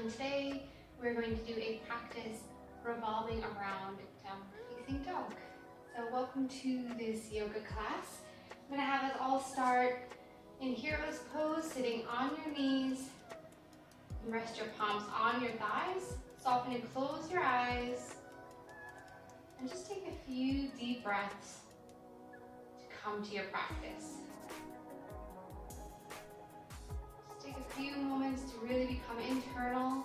And today we're going to do a practice revolving around facing dog. So welcome to this yoga class. I'm going to have us all start in hero's pose, sitting on your knees. Rest your palms on your thighs. Soften and close your eyes. And just take a few deep breaths to come to your practice. Just take a few moments to really become internal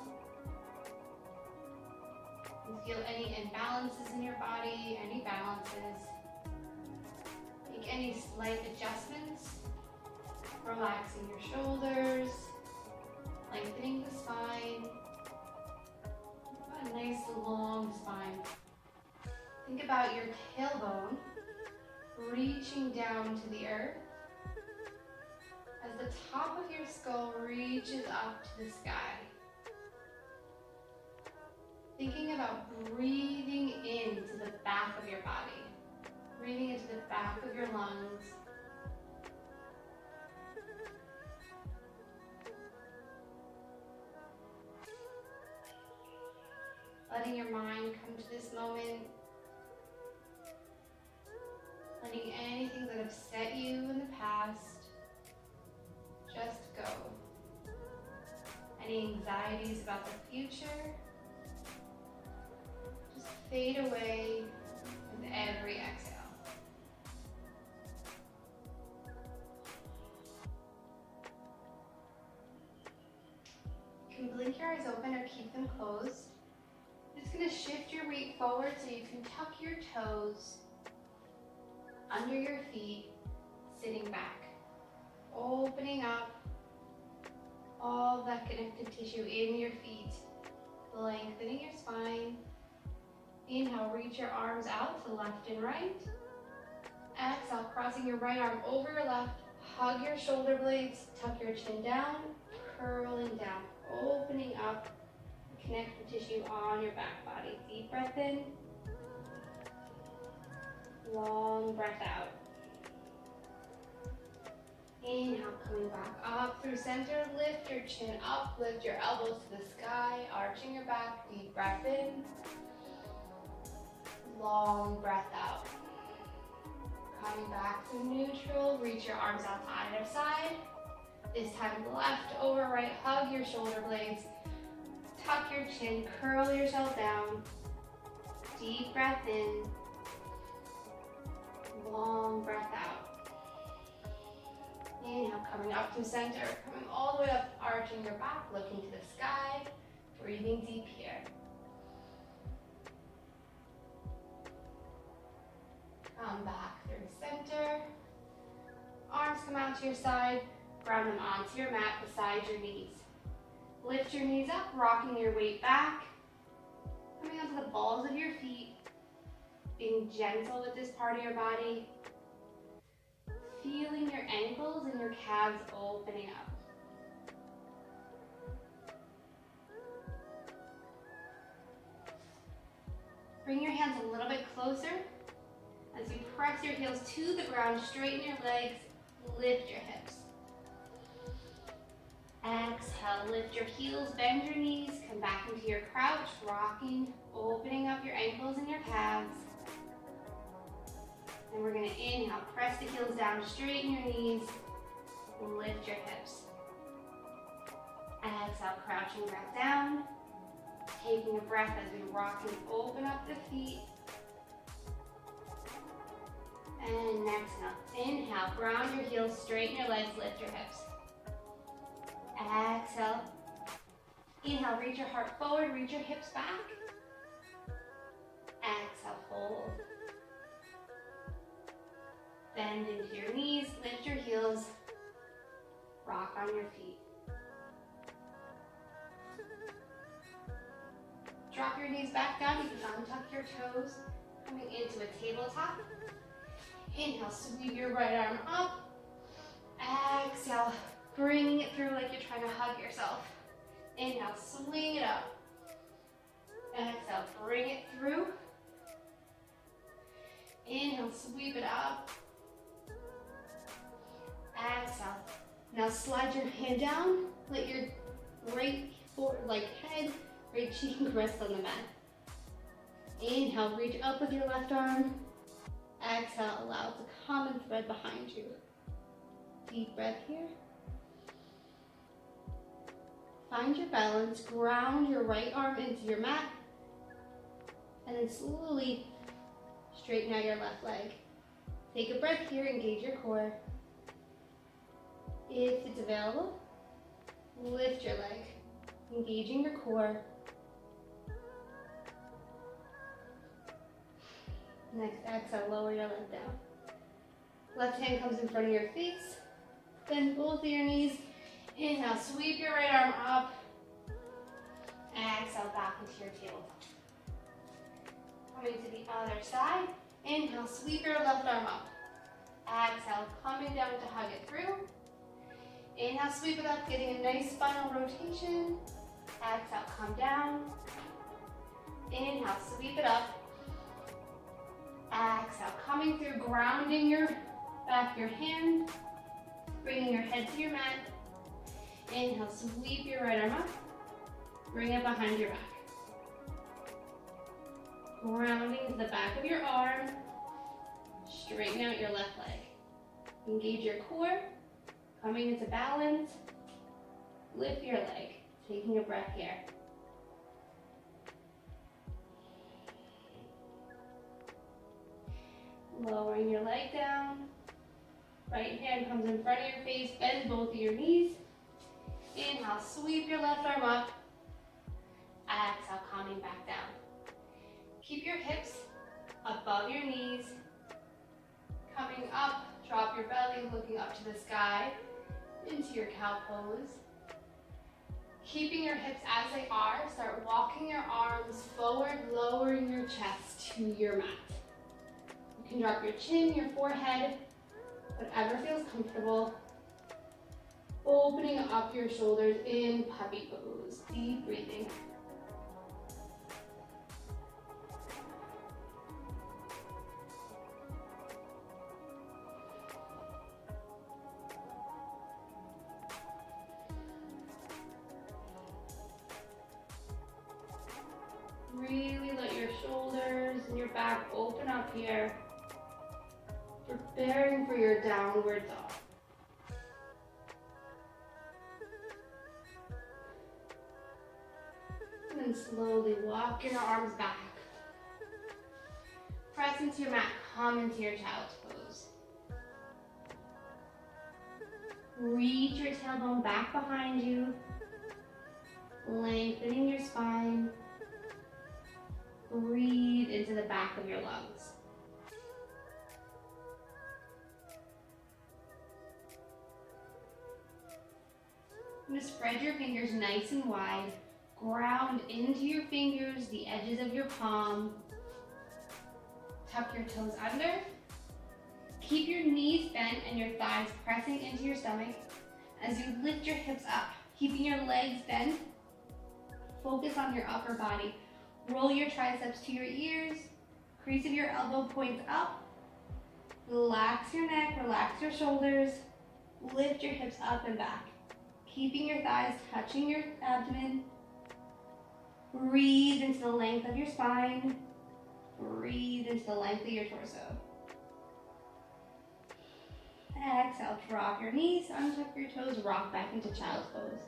and feel any imbalances in your body, any balances. Make any slight adjustments, relaxing your shoulders, lengthening the spine. You've got a nice long spine. Think about your tailbone reaching down to the earth as the top of your skull reaches up to the sky. Thinking about breathing into the back of your body, breathing into the back of your lungs. Letting your mind come to this moment. Letting anything that upset you in the past just go. Any anxieties about the future just fade away with every exhale. You can blink your eyes open or keep them closed. Just going to shift your weight forward so you can tuck your toes under your feet, sitting back, opening up all that connective tissue in your feet, lengthening your spine. Inhale, reach your arms out to left and right. Exhale, crossing your right arm over your left, hug your shoulder blades, tuck your chin down, curling down, opening up the connective tissue on your back body. Deep breath in. Long breath out. Inhale, coming back up through center. Lift your chin up, lift your elbows to the sky, arching your back. Deep breath in. Long breath out. Coming back to neutral. Reach your arms out to either side. This time left over right. Hug your shoulder blades. Tuck your chin. Curl yourself down. Deep breath in. Long breath out. Inhale, coming up to center, coming all the way up, arching your back, looking to the sky, breathing deep here. Come back through center. Arms come out to your side, ground them onto your mat beside your knees. Lift your knees up, rocking your weight back, coming onto the balls of your feet. Being gentle with this part of your body. Feeling your ankles and your calves opening up. Bring your hands a little bit closer as you press your heels to the ground, straighten your legs, lift your hips. Exhale, lift your heels, bend your knees, come back into your crouch, rocking, opening up your ankles and your calves. And we're going to inhale, press the heels down, straighten your knees, lift your hips. Exhale, crouching back down, taking a breath as we rock and open up the feet. And exhale, inhale, ground your heels, straighten your legs, lift your hips. Exhale, inhale, reach your heart forward, reach your hips back. Exhale, hold. Bend into your knees, lift your heels, rock on your feet. Drop your knees back down, you can untuck your toes, coming into a tabletop. Inhale, sweep your right arm up. Exhale, bringing it through like you're trying to hug yourself. Inhale, swing it up. Exhale, bring it through. Inhale, sweep it up. Exhale. Now slide your hand down. Let your right like head, right cheek rests on the mat. Inhale, reach up with your left arm. Exhale, allow it to come and thread behind you. Deep breath here. Find your balance, ground your right arm into your mat, and then slowly straighten out your left leg. Take a breath here, engage your core. If it's available, lift your leg, engaging your core. Next exhale, lower your leg down. Left hand comes in front of your face, bend both of your knees. Inhale, sweep your right arm up. Exhale, back into your tabletop. Coming to the other side. Inhale, sweep your left arm up. Exhale, coming down to hug it through. Inhale, sweep it up, getting a nice spinal rotation. Exhale, come down. Inhale, sweep it up. Exhale, coming through, grounding your back, your hand, bringing your head to your mat. Inhale, sweep your right arm up, bring it behind your back. Grounding into the back of your arm, straighten out your left leg. Engage your core, coming into balance, lift your leg, taking a breath here. Lowering your leg down, right hand comes in front of your face, bend both of your knees. Inhale, sweep your left arm up. Exhale, coming back down. Keep your hips above your knees. Coming up, drop your belly, looking up to the sky, into your cow pose. Keeping your hips as they are, start walking your arms forward, lowering your chest to your mat. You can drop your chin, your forehead, whatever feels comfortable. Opening up your shoulders in puppy pose. Deep breathing. Really let your shoulders and your back open up here. Preparing for your downward dog. And then slowly walk your arms back. Press into your mat, come into your child's pose. Reach your tailbone back behind you, lengthening your spine. Breathe into the back of your lungs. I'm going to spread your fingers nice and wide. Ground into your fingers, the edges of your palm. Tuck your toes under. Keep your knees bent and your thighs pressing into your stomach as you lift your hips up, keeping your legs bent. Focus on your upper body. Roll your triceps to your ears. Crease of your elbow points up. Relax your neck, relax your shoulders. Lift your hips up and back. Keeping your thighs touching your abdomen. Breathe into the length of your spine. Breathe into the length of your torso. Exhale, drop your knees, untuck your toes, rock back into child's pose.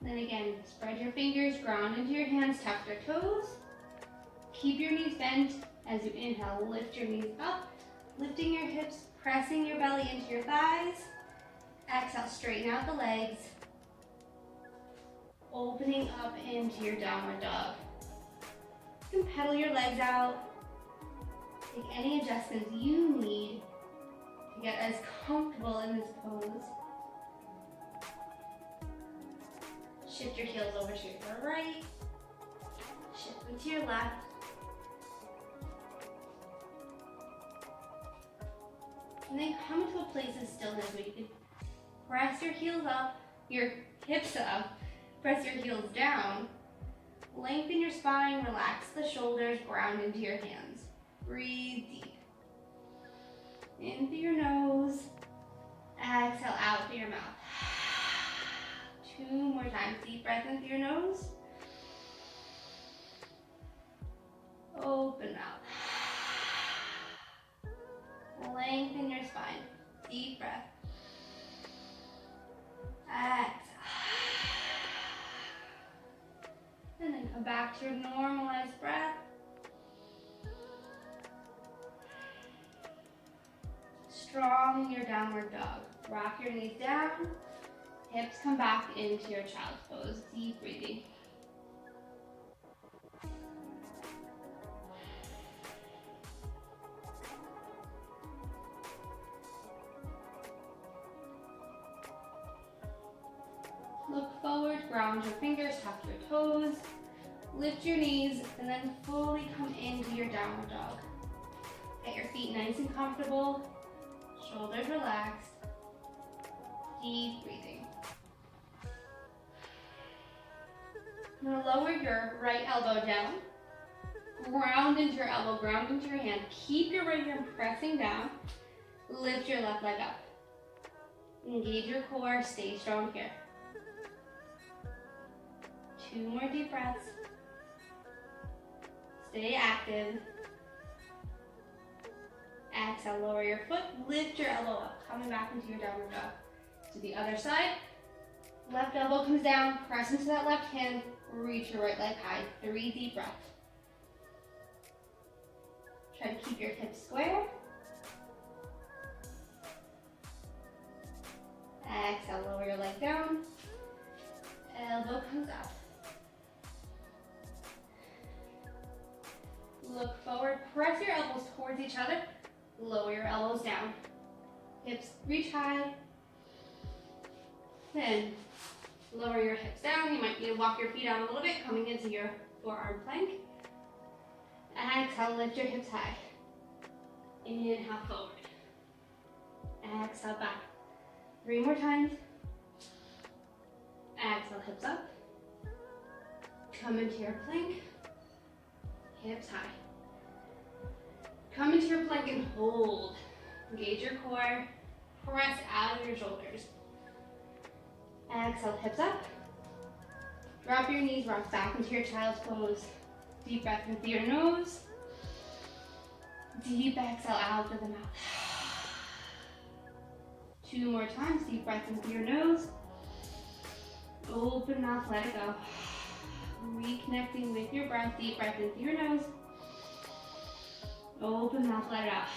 Then again, spread your fingers, ground into your hands, tuck your toes. Keep your knees bent as you inhale, lift your knees up, lifting your hips, pressing your belly into your thighs. Exhale, straighten out the legs. Opening up into your downward dog. You can pedal your legs out. Take any adjustments you need to get as comfortable in this pose. Shift your heels over to your right. Shift them to your left. And then come into a place of stillness where you can press your heels up, your hips up, press your heels down, lengthen your spine, relax the shoulders, ground into your hands. Breathe deep. In through your nose. Exhale out through your mouth. 2 more times. Deep breath in through your nose. Open mouth. Lengthen your spine. Deep breath. Exhale. And then come back to your normalized breath. Strong in your downward dog. Rock your knees down. Hips come back into your child's pose. Deep breathing. Look forward, ground your fingers, tuck your toes, lift your knees, and then fully come into your downward dog. Get your feet nice and comfortable, shoulders relaxed, deep breathing. Now lower your right elbow down, ground into your elbow, ground into your hand. Keep your right hand pressing down, lift your left leg up. Engage your core, stay strong here. 2 more deep breaths. Stay active. Exhale, lower your foot, lift your elbow up, coming back into your downward dog. To the other side. Left elbow comes down, press into that left hand, reach your right leg high. 3 deep breaths. Try to keep your hips square. Exhale, lower your leg down. Elbow comes up. Look forward, press your elbows towards each other. Lower your elbows down. Hips reach high. Then lower your hips down. You might need to walk your feet out a little bit, coming into your forearm plank. Exhale, lift your hips high. Inhale forward. Exhale back. 3 more times. Exhale, hips up. Come into your plank. Hips high. Come into your plank and hold. Engage your core. Press out of your shoulders. Exhale, hips up. Drop your knees, rock back into your child's pose. Deep breath in through your nose. Deep exhale out through the mouth. 2 more times. Deep breath in through your nose. Open mouth, let it go. Reconnecting with your breath. Deep breath in through your nose. Open mouth, let it out.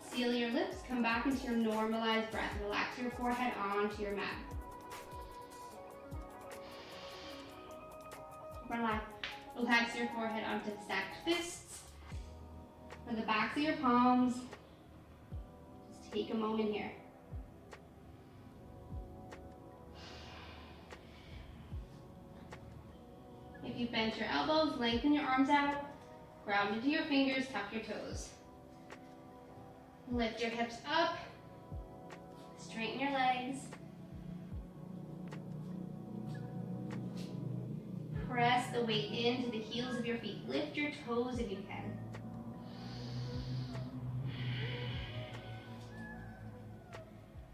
Seal your lips, come back into your normalized breath. Relax your forehead onto your mat. Relax your forehead onto the stacked fists. Or the backs of your palms. Just take a moment here. If you bent your elbows, lengthen your arms out. Ground into your fingers, tuck your toes. Lift your hips up. Straighten your legs. Press the weight into the heels of your feet. Lift your toes if you can.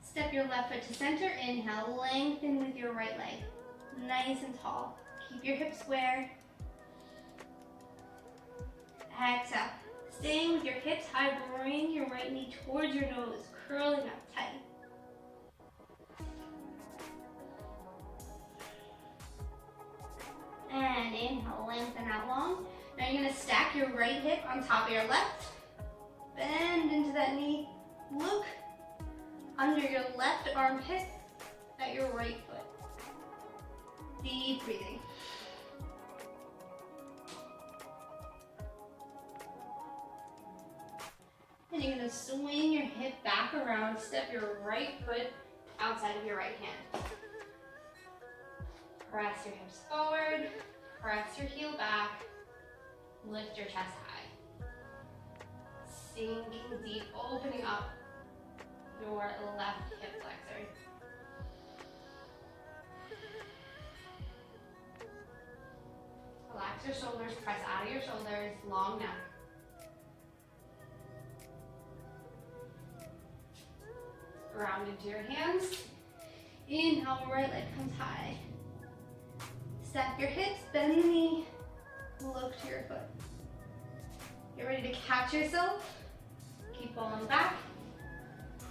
Step your left foot to center. Inhale, lengthen with your right leg. Nice and tall. Keep your hips square. Exhale. Staying with your hips high, bring your right knee towards your nose, curling up tight. And inhale, lengthen out long. Now you're going to stack your right hip on top of your left. Bend into that knee. Look under your left armpit at your right foot. Deep breathing. And you're going to swing your hip back around, step your right foot outside of your right hand. Press your hips forward, press your heel back, lift your chest high. Sinking deep, opening up your left hip flexor. Relax your shoulders, press out of your shoulders, long neck. Ground into your hands. Inhale, right leg comes high. Stack your hips, bend the knee, look to your foot. Get ready to catch yourself. Keep falling back.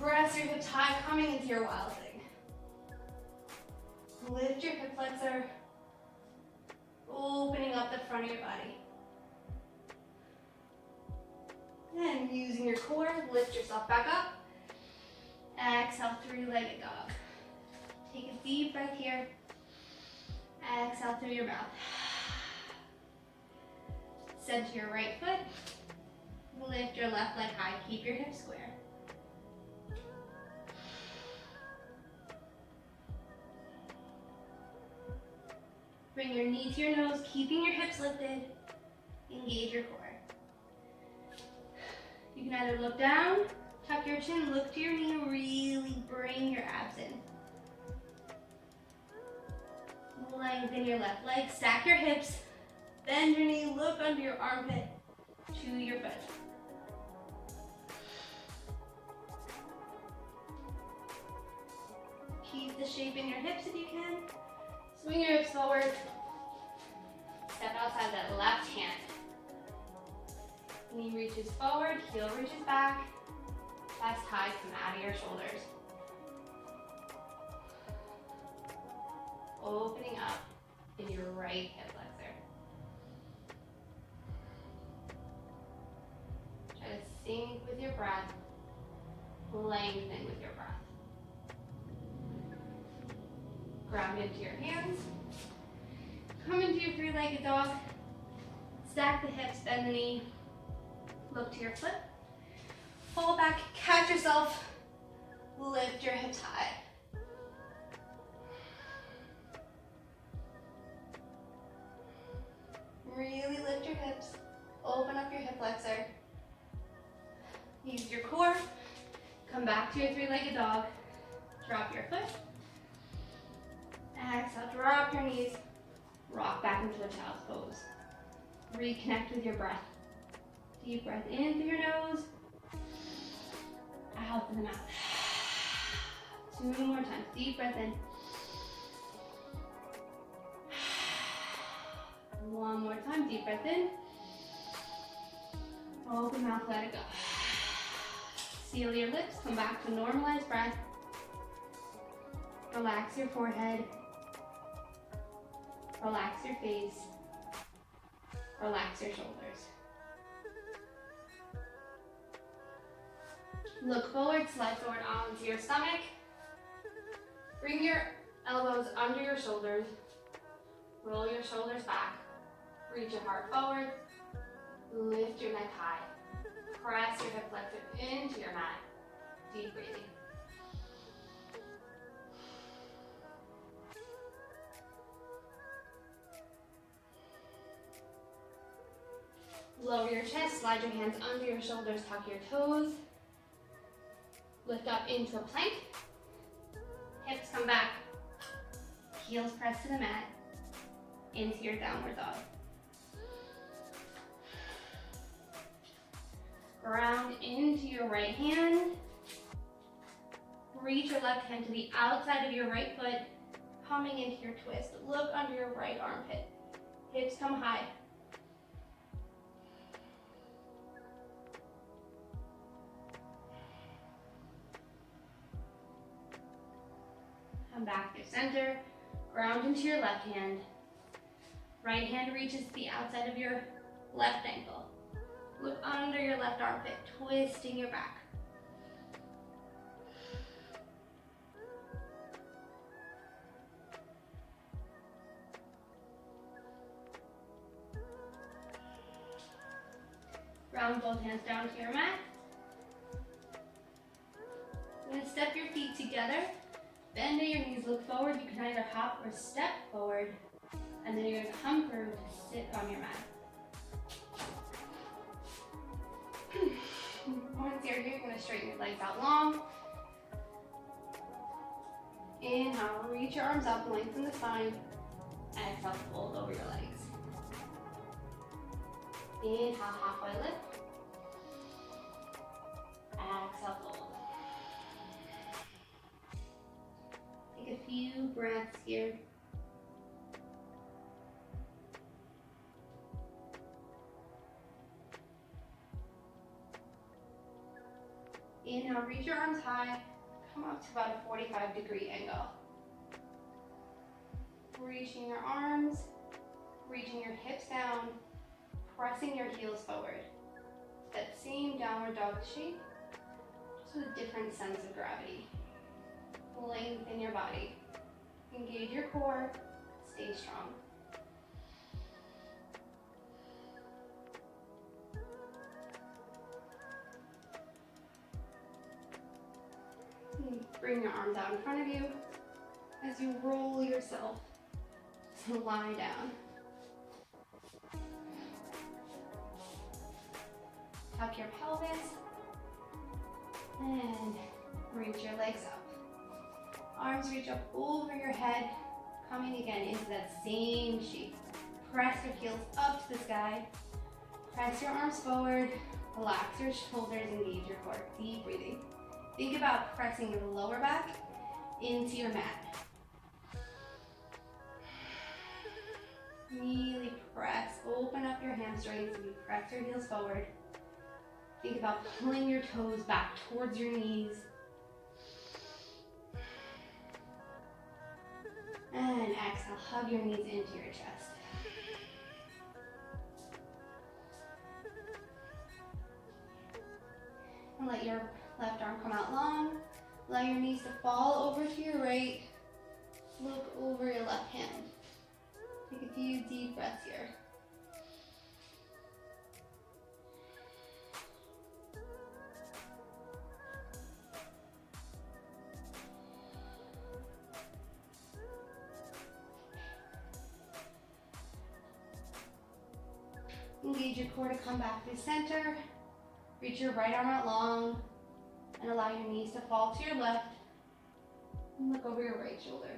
Press your hips high, coming into your wild thing. Lift your hip flexor, opening up the front of your body. And using your core, lift yourself back up. Exhale, three-legged dog. Take a deep breath here. Exhale through your mouth. Center your right foot. Lift your left leg high. Keep your hips square. Bring your knee to your nose, keeping your hips lifted. Engage your core. You can either look down, tuck your chin, look to your knee, really bring your abs in. Lengthen your left leg, stack your hips, bend your knee, look under your armpit to your foot. Keep the shape in your hips if you can. Swing your hips forward. Step outside that left hand. Knee reaches forward, heel reaches back. Chest high, come out of your shoulders. Opening up in your right hip flexor. Try to sink with your breath. Lengthen with your breath. Ground into your hands. Come into your three-legged dog. Stack the hips, bend the knee. Look to your foot. Fall back, catch yourself. Lift your hips high. Really lift your hips. Open up your hip flexor. Use your core. Come back to your three-legged dog. Drop your foot. Exhale, drop your knees. Rock back into a child's pose. Reconnect with your breath. Deep breath in through your nose. Out through the mouth. 2 more times. Deep breath in. 1 more time. Deep breath in. Open mouth, let it go. Seal your lips. Come back to normalized breath. Relax your forehead. Relax your face. Relax your shoulders. Look forward, slide forward onto your stomach. Bring your elbows under your shoulders. Roll your shoulders back. Reach your heart forward. Lift your neck high. Press your hip flexor into your mat. Deep breathing. Lower your chest, slide your hands under your shoulders, tuck your toes. Lift up into a plank. Hips come back. Heels press to the mat. Into your downward dog. Ground into your right hand. Reach your left hand to the outside of your right foot, coming into your twist. Look under your right armpit. Hips come high. Come back to center. Ground into your left hand. Right hand reaches to the outside of your left ankle. Look under your left armpit, twisting your back. Ground both hands down to your mat. You're going to step your feet together. Bend your knees, look forward. You can either hop or step forward. And then you're going to come through to sit on your mat. Once you're here, you're going to straighten your legs out long. Inhale, reach your arms up, lengthen the spine. Exhale, fold over your legs. Inhale, halfway lift. Exhale, fold. few breaths here. Inhale, reach your arms high, come up to about a 45-degree angle. Reaching your arms, reaching your hips down, pressing your heels forward. That same downward dog shape, just with a different sense of gravity. Lengthen your body. Engage your core, stay strong. Bring your arms out in front of you as you roll yourself to lie down. Tuck your pelvis and reach your legs up. Arms reach up over your head, coming again into that same shape. Press your heels up to the sky. Press your arms forward, relax your shoulders, engage your core. Deep breathing. Think about pressing your lower back into your mat. Really press, open up your hamstrings as you press your heels forward. Think about pulling your toes back towards your knees. And exhale, hug your knees into your chest. And let your left arm come out long. Allow your knees to fall over to your right. Look over your left hand. Take a few deep breaths here. Engage your core to come back to center. Reach your right arm out long and allow your knees to fall to your left. And look over your right shoulder.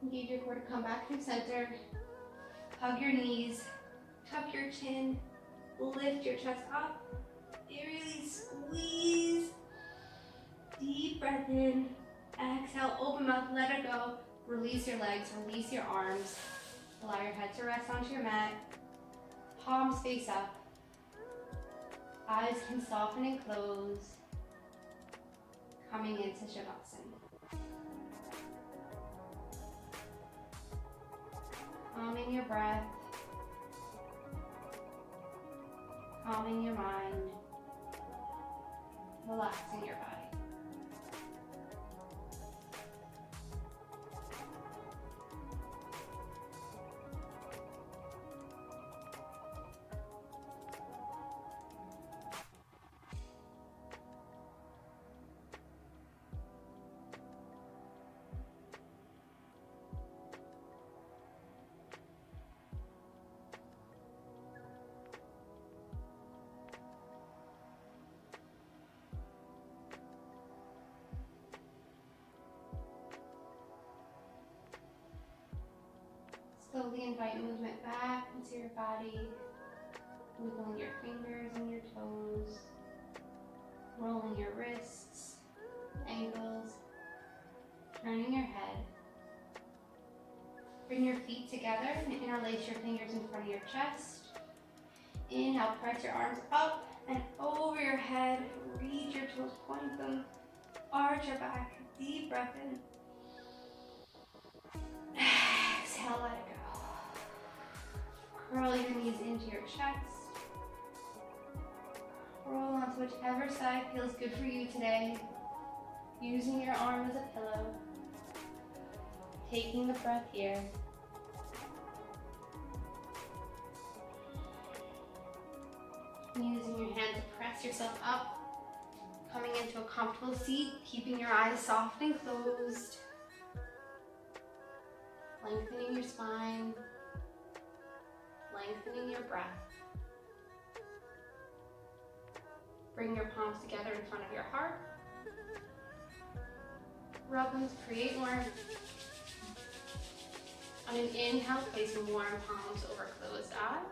Engage your core to come back to center. Hug your knees, tuck your chin, lift your chest up. Really squeeze. Deep breath in. Exhale, open mouth, let it go. Release your legs, release your arms. Allow your head to rest onto your mat. Palms face up. Eyes can soften and close. Coming into Shavasana. Calming your breath. Calming your mind. Relaxing your body. Slowly invite movement back into your body, wiggling your fingers and your toes, rolling your wrists, ankles, turning your head. Bring your feet together and interlace your fingers in front of your chest. Inhale, press your arms up and over your head. Reach your toes, point them, arch your back. Deep breath in. Exhale, let it go. Curl your knees into your chest. Roll onto whichever side feels good for you today. Using your arm as a pillow. Taking the breath here. Using your hand to press yourself up. Coming into a comfortable seat, keeping your eyes soft and closed. Lengthening your spine. Lengthening your breath. Bring your palms together in front of your heart. Rub them to create warmth. On an inhale, place warm palms over closed eyes.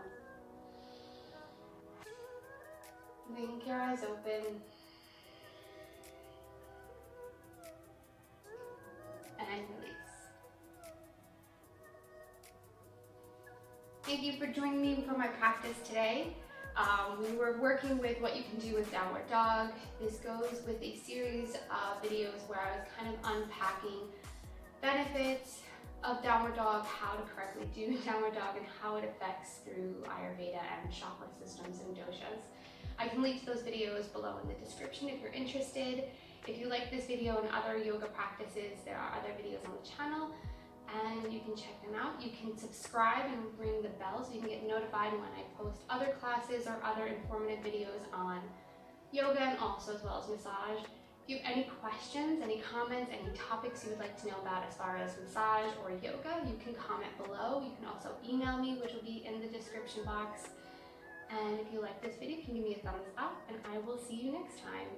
Blink your eyes open. And release. Thank you for joining me for my practice today. We were working with what you can do with downward dog. This goes with a series of videos where I was kind of unpacking benefits of downward dog, how to correctly do downward dog, and how it affects through Ayurveda and chakra systems and doshas. I can link to those videos below in the description if you're interested. If you like this video and other yoga practices, there are other videos on the channel and you can check them out. You can subscribe and ring the bell so you can get notified when I post other classes or other informative videos on yoga and also as well as massage. If you have any questions, any comments, any topics you would like to know about as far as massage or yoga, you can comment below. You can also email me, which will be in the description box. And if you like this video, you can give me a thumbs up and I will see you next time.